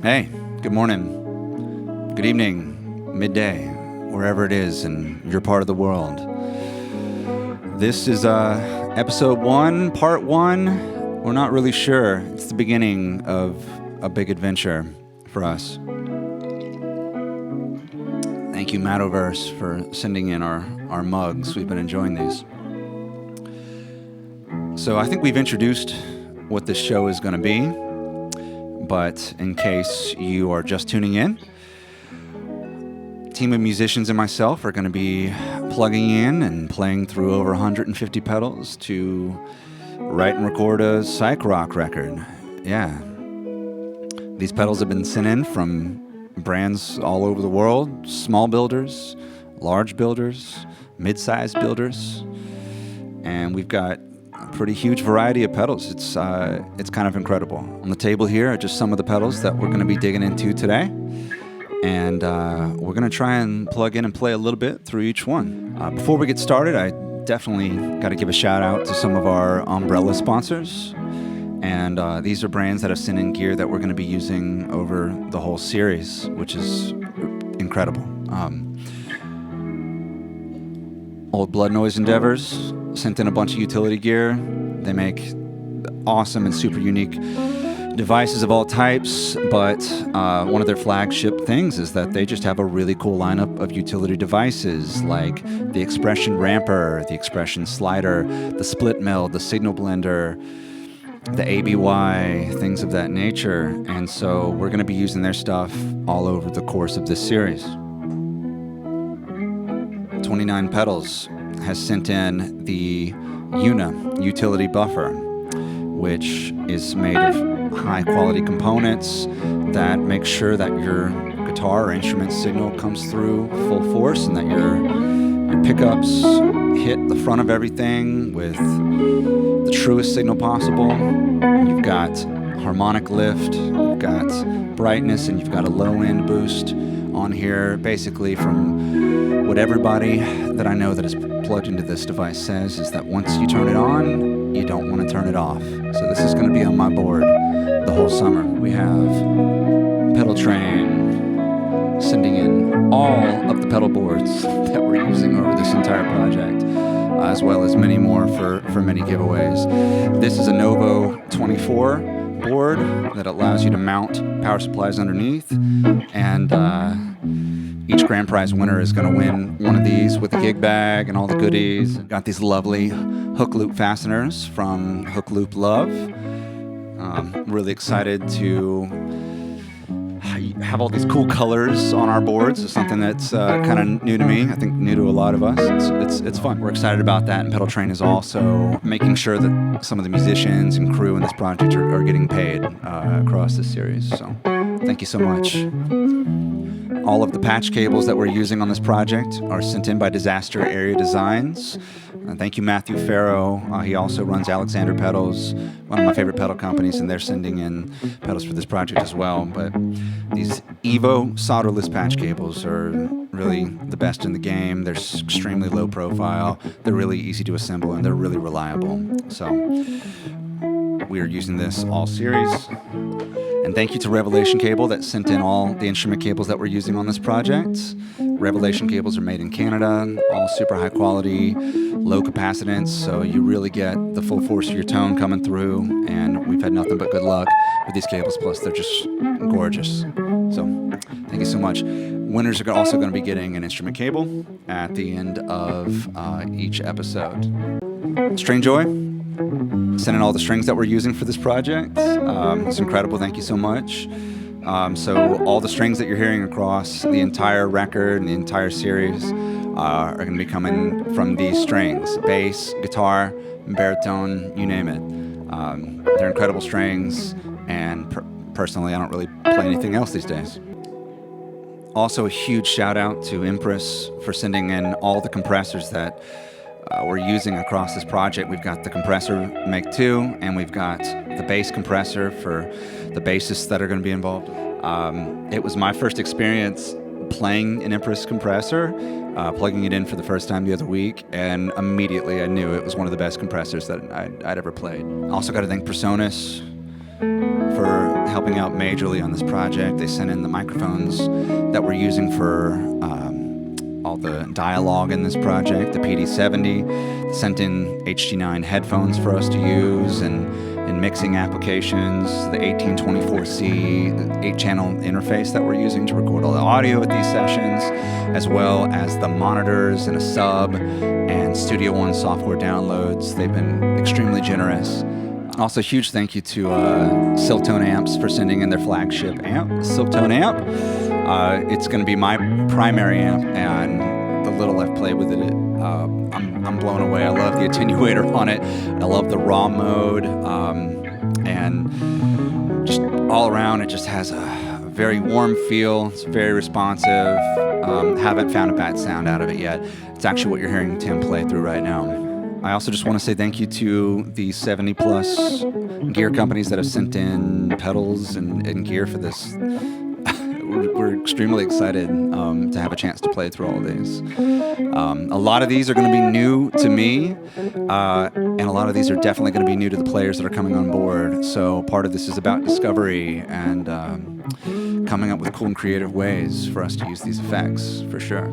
Hey, good morning, good evening, midday, wherever it is in your part of the world. This is episode 1, part 1. We're not really sure. It's the beginning of a big adventure for us. Thank you, Matoverse, for sending in our mugs. We've been enjoying these. So I think we've introduced what this show is going to be. But in case you are just tuning in, a team of musicians and myself are going to be plugging in and playing through over 150 pedals to write and record a psych rock record. Yeah. These pedals have been sent in from brands all over the world, small builders, large builders, mid-sized builders, and we've got a pretty huge variety of pedals. It's kind of incredible. On the table here are just some of the pedals that we're going to be digging into today, and we're going to try and plug in and play a little bit through each one. Before we get started, I definitely got to give a shout out to some of our umbrella sponsors, and these are brands that have sent in gear that we're going to be using over the whole series, which is incredible. Old Blood Noise Endeavors sent in a bunch of utility gear. They make awesome and super unique devices of all types, but one of their flagship things is that they just have a really cool lineup of utility devices like the Expression Ramper, the Expression Slider, the Split Mill, the Signal Blender, the ABY, things of that nature. And so we're going to be using their stuff all over the course of this series. 29 Pedals has sent in the Una utility buffer, which is made of high quality components that make sure that your guitar or instrument signal comes through full force and that your pickups hit the front of everything with the truest signal possible. You've got harmonic lift, you've got brightness, and you've got a low end boost on here. Basically, from what everybody that I know that is plugged into this device says is that once you turn it on, you don't want to turn it off. So this is going to be on my board the whole summer. We have Pedal Train sending in all of the pedal boards that we're using over this entire project, as well as many more for many giveaways. This is a Novo 24 board that allows you to mount power supplies underneath, and each grand prize winner is going to win one of these with a gig bag and all the goodies. Got these lovely hook loop fasteners from Hook Loop Love. Really excited to have all these cool colors on our boards. It's something that's kind of new to me. I think new to a lot of us. It's fun. We're excited about that. And Pedal Train is also making sure that some of the musicians and crew in this project are getting paid across this series. So thank you so much. All of the patch cables that we're using on this project are sent in by Disaster Area Designs. Thank you, Matthew Farrow. He also runs Alexander Pedals, one of my favorite pedal companies, and they're sending in pedals for this project as well. But these Evo solderless patch cables are really the best in the game. They're extremely low profile, they're really easy to assemble, and they're really reliable. So we are using this all series. And thank you to Revelation Cable that sent in all the instrument cables that we're using on this project. Revelation cables are made in Canada, all super high quality, low capacitance, so you really get the full force of your tone coming through, and we've had nothing but good luck with these cables, plus they're just gorgeous. So thank you so much. Winners are also going to be getting an instrument cable at the end of each episode. String Joy, send in all the strings that we're using for this project. It's incredible. Thank you so much. So all the strings that you're hearing across the entire record and the entire series are going to be coming from these strings: bass, guitar, baritone, you name it. They're incredible strings, and personally, I don't really play anything else these days. Also, a huge shout out to Empress for sending in all the compressors that we're using across this project. We've got the compressor Make 2, and we've got the bass compressor for the bassists that are going to be involved. It was my first experience playing an Empress compressor, plugging it in for the first time the other week, and immediately I knew it was one of the best compressors that I'd ever played. Also got to thank Personas for helping out majorly on this project. They sent in the microphones that we're using for all the dialogue in this project, the PD70, sent in HD9 headphones for us to use and in mixing applications, the 1824C 8-channel interface that we're using to record all the audio at these sessions, as well as the monitors and a sub and Studio One software downloads. They've been extremely generous. Also, huge thank you to Siltone Amps for sending in their flagship amp, Siltone Amp. It's going to be my primary amp, and the little I've played with it, I'm blown away. I love the attenuator on it. I love the raw mode, and just all around, it just has a very warm feel. It's very responsive. Haven't found a bad sound out of it yet. It's actually what you're hearing Tim play through right now. I also just want to say thank you to the 70-plus gear companies that have sent in pedals and gear for this. We're extremely excited to have a chance to play through all of these. A lot of these are going to be new to me, and a lot of these are definitely going to be new to the players that are coming on board. So part of this is about discovery and coming up with cool and creative ways for us to use these effects, for sure.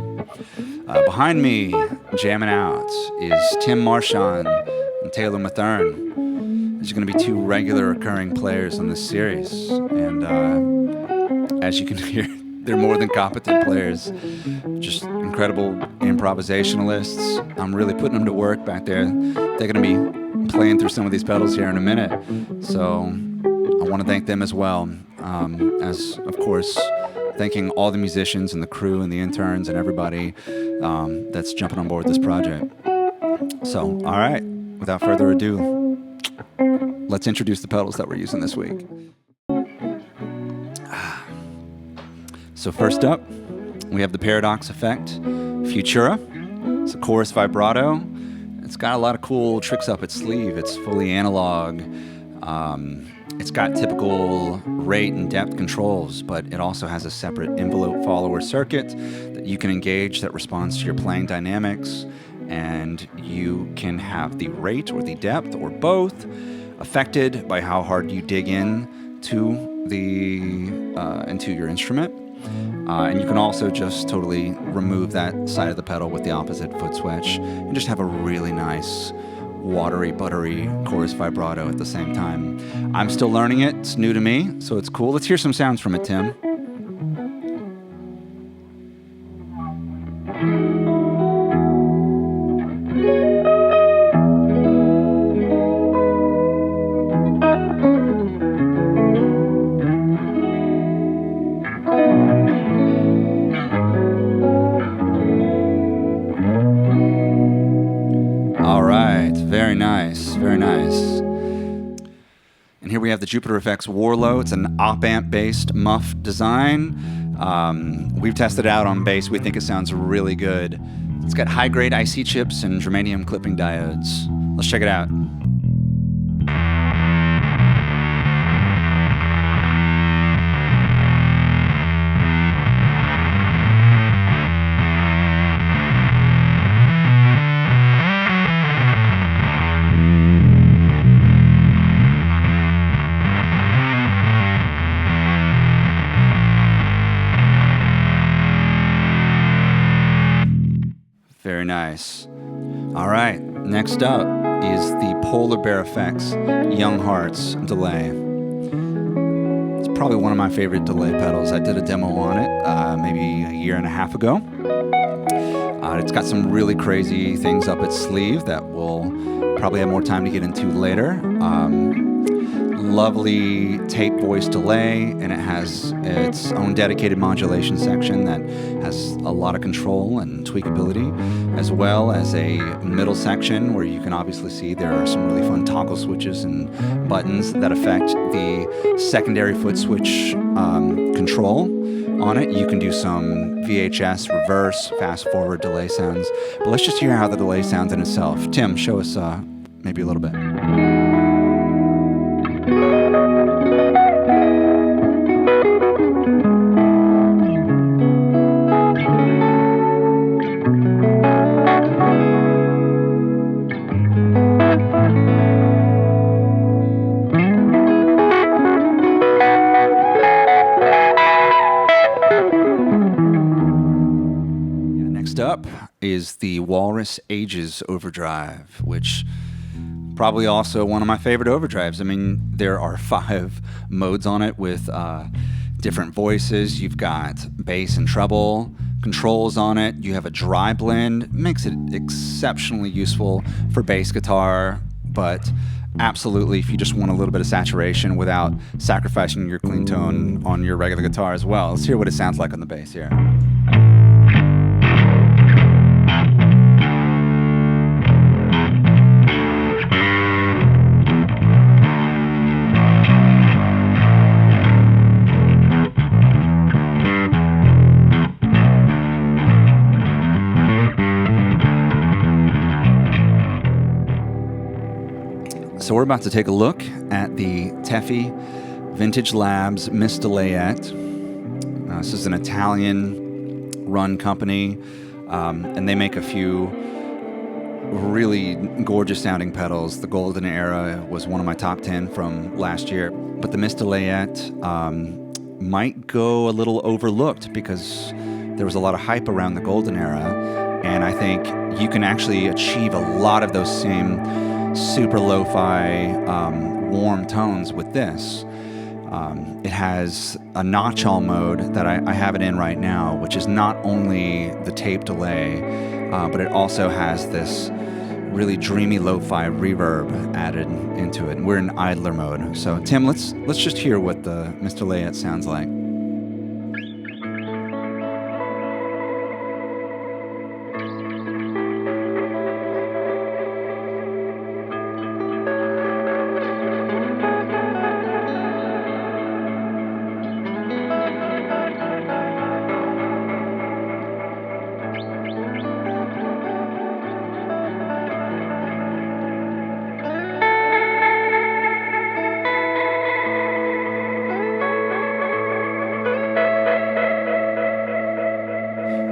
Behind me, jamming out, is Tim Marchand and Taylor Matherne. These are going to be two regular occurring players on this series, and as you can hear, they're more than competent players, just incredible improvisationalists. I'm really putting them to work back there. They're going to be playing through some of these pedals here in a minute, so I want to thank them as well, as, of course, thanking all the musicians and the crew and the interns and everybody that's jumping on board this project. So, all right, without further ado, let's introduce the pedals that we're using this week. So first up, we have the Paradox Effect Futura. It's a chorus vibrato. It's got a lot of cool tricks up its sleeve. It's fully analog. It's got typical rate and depth controls, but it also has a separate envelope follower circuit that you can engage that responds to your playing dynamics, and you can have the rate or the depth or both affected by how hard you dig in to into your instrument. And you can also just totally remove that side of the pedal with the opposite foot switch and just have a really nice watery, buttery chorus vibrato at the same time. I'm still learning it. It's new to me, so it's cool. Let's hear some sounds from it, Tim. And here we have the Jupiter Effects Warlow. It's an op-amp-based muff design. We've tested it out on bass. We think it sounds really good. It's got high-grade IC chips and germanium clipping diodes. Let's check it out. Very nice. All right, next up is the Polar Bear Effects Young Hearts Delay. It's probably one of my favorite delay pedals. I did a demo on it maybe a year and a half ago. It's got some really crazy things up its sleeve that we'll probably have more time to get into later. Lovely tape voice delay, and it has its own dedicated modulation section that has a lot of control and tweakability, as well as a middle section where you can obviously see there are some really fun toggle switches and buttons that affect the secondary foot switch control on it. You can do some VHS, reverse, fast forward delay sounds, but let's just hear how the delay sounds in itself. Tim, show us maybe a little bit. is the Walrus Ages Overdrive, which probably also one of my favorite overdrives. I mean, there are 5 modes on it with different voices. You've got bass and treble controls on it. You have a dry blend. Makes it exceptionally useful for bass guitar, but absolutely if you just want a little bit of saturation without sacrificing your clean tone on your regular guitar as well. Let's hear what it sounds like on the bass here. So we're about to take a look at the Teffy Vintage Labs Miss Delayette. This is an Italian-run company, and they make a few really gorgeous-sounding pedals. The Golden Era was one of my top 10 from last year, but the Miss Delayette might go a little overlooked because there was a lot of hype around the Golden Era, and I think you can actually achieve a lot of those same super lo-fi warm tones with this. It has a notch-all mode that I have it in right now, which is not only the tape delay, but it also has this really dreamy lo-fi reverb added into it. And we're in idler mode. So Tim, let's just hear what the Miss Delayette sounds like.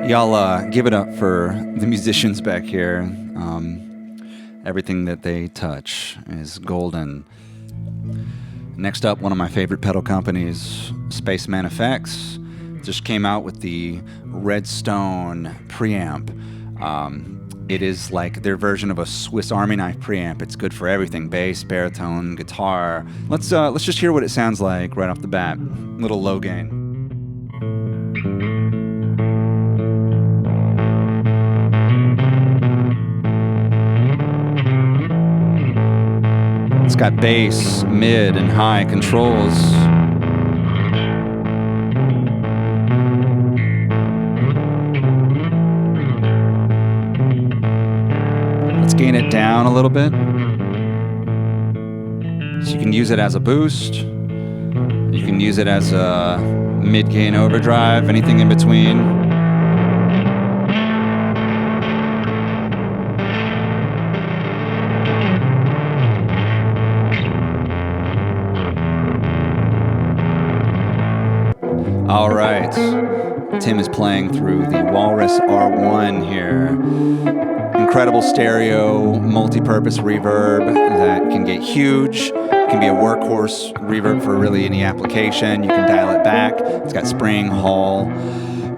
Y'all give it up for the musicians back here. Everything that they touch is golden. Next up, one of my favorite pedal companies, Spaceman Effects, just came out with the RedStone preamp. It is like their version of a Swiss Army knife preamp. It's good for everything: bass, baritone, guitar. Let's just hear what it sounds like right off the bat. Little low gain. It's got bass, mid, and high controls. Let's gain it down a little bit. So you can use it as a boost. You can use it as a mid-gain overdrive, anything in between. All right, Tim is playing through the Walrus R1 here. Incredible stereo, multi-purpose reverb that can get huge. It can be a workhorse reverb for really any application. You can dial it back. It's got spring, hall,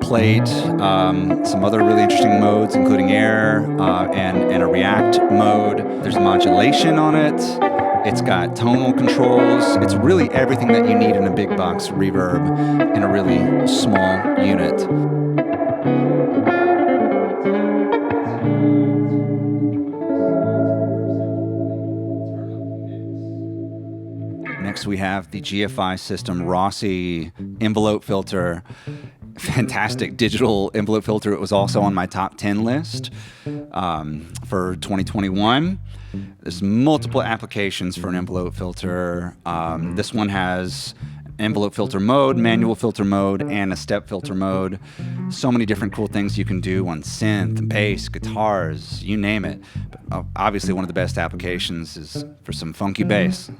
plate, some other really interesting modes, including air and a react mode. There's modulation on it. It's got tonal controls. It's really everything that you need in a big box reverb in a really small unit. Next we have the GFI System Rossie envelope filter. Fantastic digital envelope filter. It was also on my top 10 list for 2021. There's multiple applications for an envelope filter. This one has envelope filter mode, manual filter mode, and a step filter mode. So many different cool things you can do on synth, bass, guitars, you name it. But obviously one of the best applications is for some funky bass.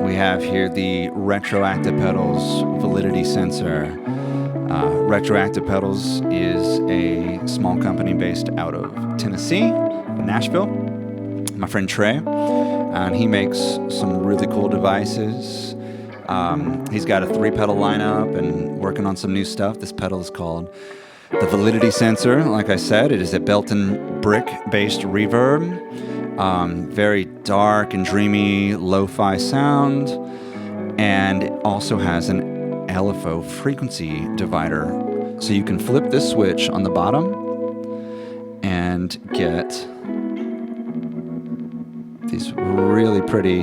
we have here the Retroactive Pedals Validity Sensor. Retroactive Pedals is a small company based out of Tennessee, Nashville. My friend Trey, and he makes some really cool devices. He's got a 3-pedal lineup and working on some new stuff. This pedal is called the Validity Sensor. Like I said, it is a Belton brick-based reverb. Very dark and dreamy lo-fi sound, and it also has an LFO frequency divider. So you can flip this switch on the bottom and get these really pretty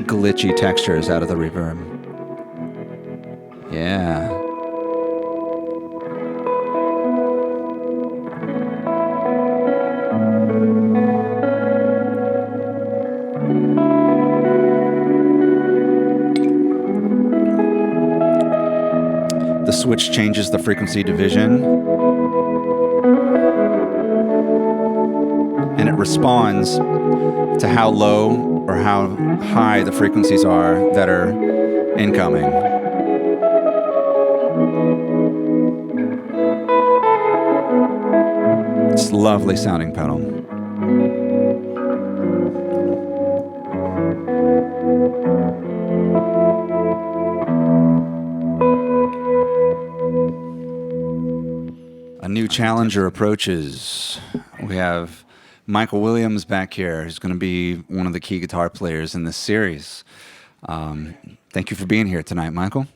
glitchy textures out of the reverb. Yeah. The switch changes the frequency division, and it responds to how low or how high the frequencies are that are incoming. It's a lovely sounding pedal. A new challenger approaches. We have Michael Williams back here, who's going to be one of the key guitar players in this series. Thank you for being here tonight, Michael.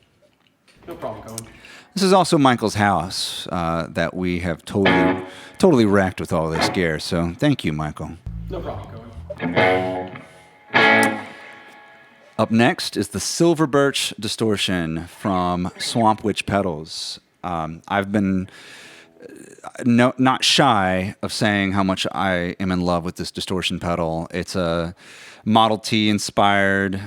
No problem, Cohen. This is also Michael's house that we have totally wrecked with all this gear, so thank you, Michael. No problem, Cohen. Up next is the Silver Birch Distortion from Swamp Witch Pedals. I've been not shy of saying how much I am in love with this distortion pedal. It's a Model T inspired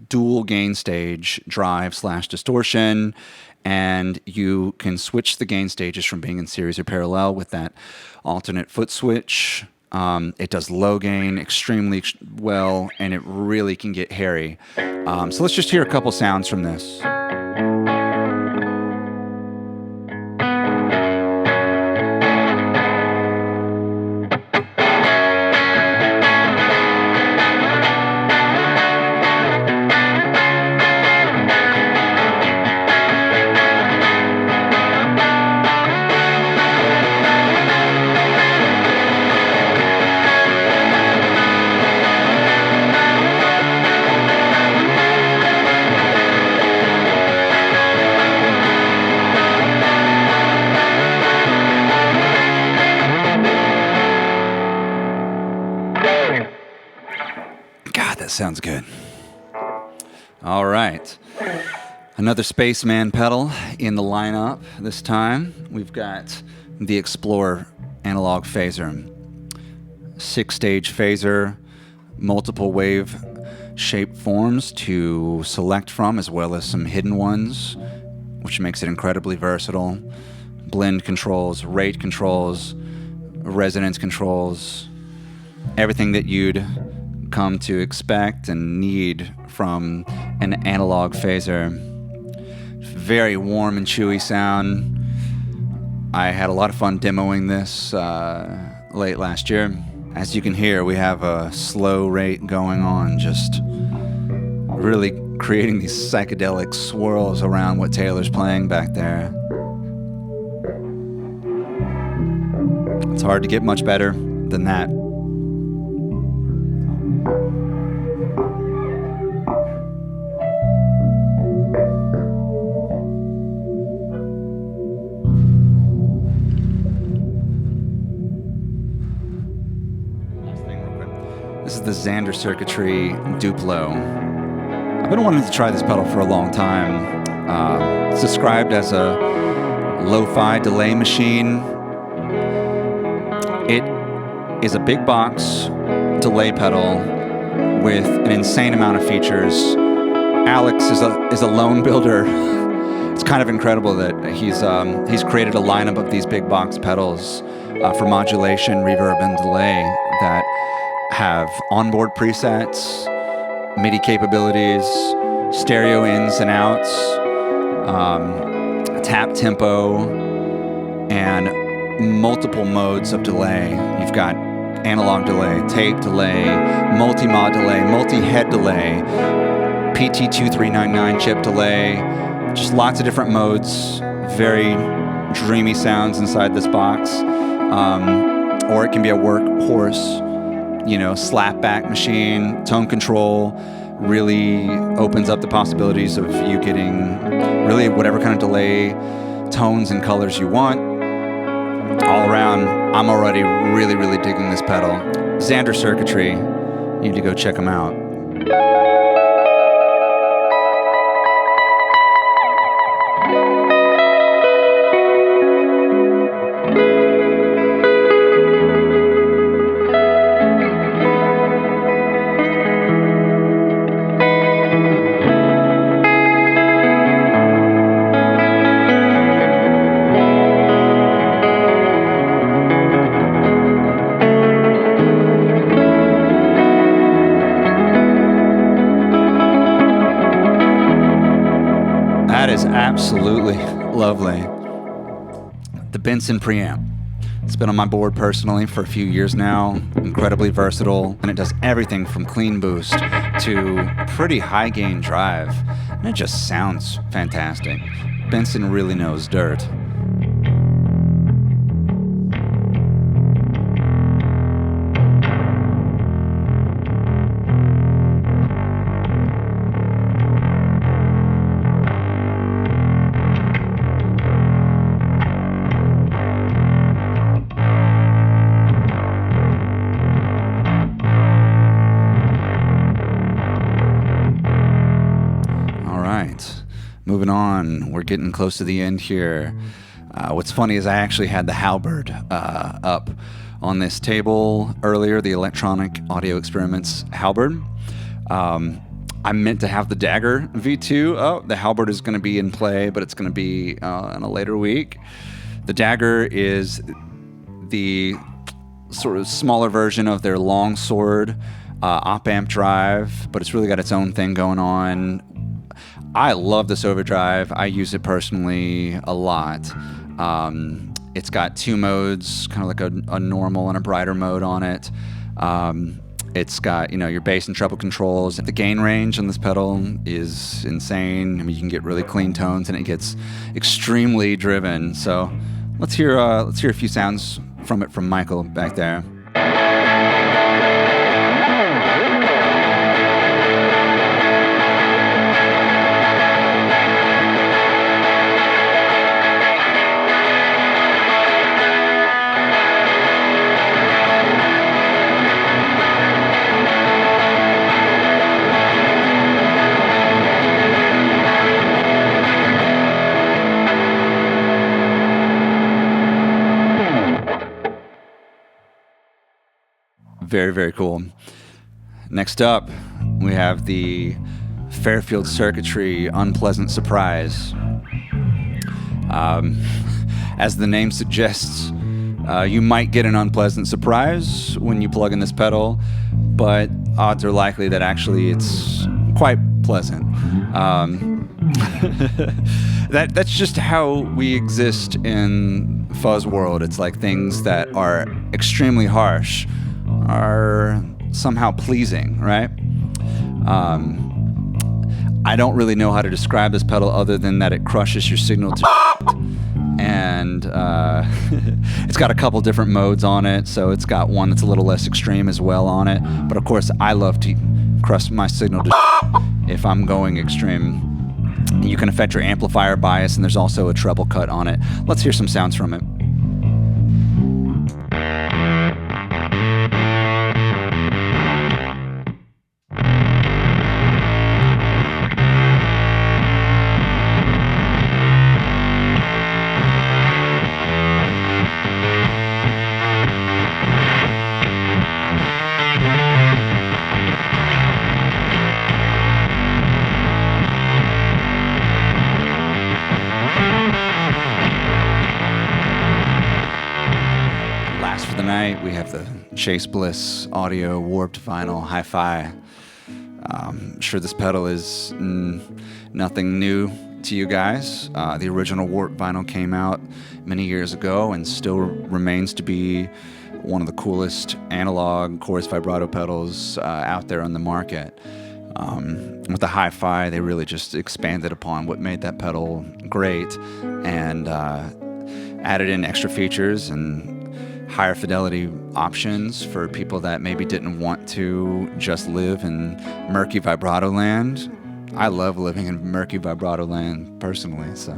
dual gain stage drive/distortion, and you can switch the gain stages from being in series or parallel with that alternate foot switch. It does low gain extremely well, and it really can get hairy. So let's just hear a couple sounds from this. Sounds good. All right. Another Spaceman pedal in the lineup this time. We've got the Explorer analog phaser. 6-stage phaser, multiple wave shape forms to select from, as well as some hidden ones, which makes it incredibly versatile. Blend controls, rate controls, resonance controls, everything that you'd come to expect and need from an analog phaser. Very warm and chewy sound. I had a lot of fun demoing this late last year. As you can hear, we have a slow rate going on, just really creating these psychedelic swirls around what Taylor's playing back there. It's hard to get much better than that. This is the Xander Circuitry Duplo. I've been wanting to try this pedal for a long time. It's described as a lo-fi delay machine. It is a big box delay pedal with an insane amount of features. Alex is a lone builder. It's kind of incredible that he's created a lineup of these big box pedals for modulation, reverb, and delay that have onboard presets, MIDI capabilities, stereo ins and outs, tap tempo, and multiple modes of delay. You've got analog delay, tape delay, multi-mod delay, multi-head delay, PT2399 chip delay, just lots of different modes, very dreamy sounds inside this box. Or it can be a workhorse, slapback machine. Tone control really opens up the possibilities of you getting really whatever kind of delay, tones and colors you want. All around, I'm already really, really digging this pedal. Xander Circuitry, you need to go check them out. Absolutely lovely. The Benson Preamp. It's been on my board personally for a few years now. Incredibly versatile, and it does everything from clean boost to pretty high gain drive. And it just sounds fantastic. Benson really knows dirt. Moving on, we're getting close to the end here. What's funny is I actually had the halberd up on this table earlier, the Electronic Audio Experiments halberd. I meant to have the Dagger V2. Oh, the halberd is going to be in play, but it's going to be in a later week. The Dagger is the sort of smaller version of their longsword op-amp drive, but it's really got its own thing going on. I love this overdrive. I use it personally a lot. It's got two modes, kind of like a normal and a brighter mode on it. It's got, your bass and treble controls. The gain range on this pedal is insane. I mean, you can get really clean tones, and it gets extremely driven. So let's hear a few sounds from it from Michael back there. Very, very cool. Next up, we have the Fairfield Circuitry Unpleasant Surprise. As the name suggests, you might get an unpleasant surprise when you plug in this pedal, but odds are likely that actually it's quite pleasant. That's just how we exist in fuzz world. It's like things that are extremely harsh are somehow pleasing, right? I don't really know how to describe this pedal other than that it crushes your signal to and it's got a couple different modes on it, so it's got one that's a little less extreme as well on it, but of course I love to crush my signal to if I'm going extreme. You can affect your amplifier bias, and there's also a treble cut on it. Let's hear some sounds from it. We have the Chase Bliss Audio Warped Vinyl HiFi. I'm sure this pedal is nothing new to you guys. The original Warp vinyl came out many years ago and still remains to be one of the coolest analog chorus vibrato pedals out there on the market. With the HiFi, they really just expanded upon what made that pedal great and added in extra features and higher fidelity options for people that maybe didn't want to just live in murky vibrato land. I love living in murky vibrato land personally, so.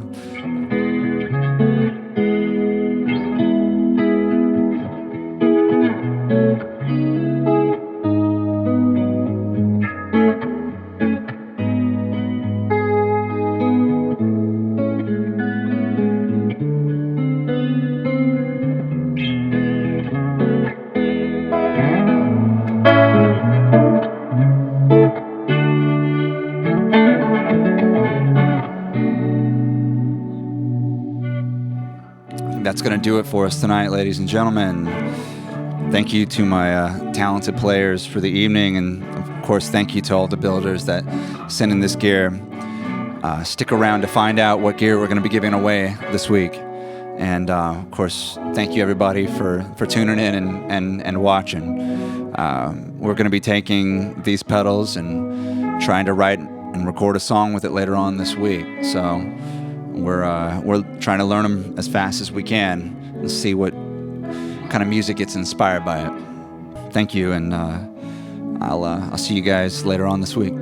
That's going to do it for us tonight, ladies and gentlemen. Thank you to my talented players for the evening, and of course, thank you to all the builders that sent in this gear. Stick around to find out what gear we're going to be giving away this week. And of course, thank you everybody for tuning in and watching. We're going to be taking these pedals and trying to write and record a song with it later on this week. So we're trying to learn them as fast as we can and see what kind of music gets inspired by it. Thank you, and I'll see you guys later on this week.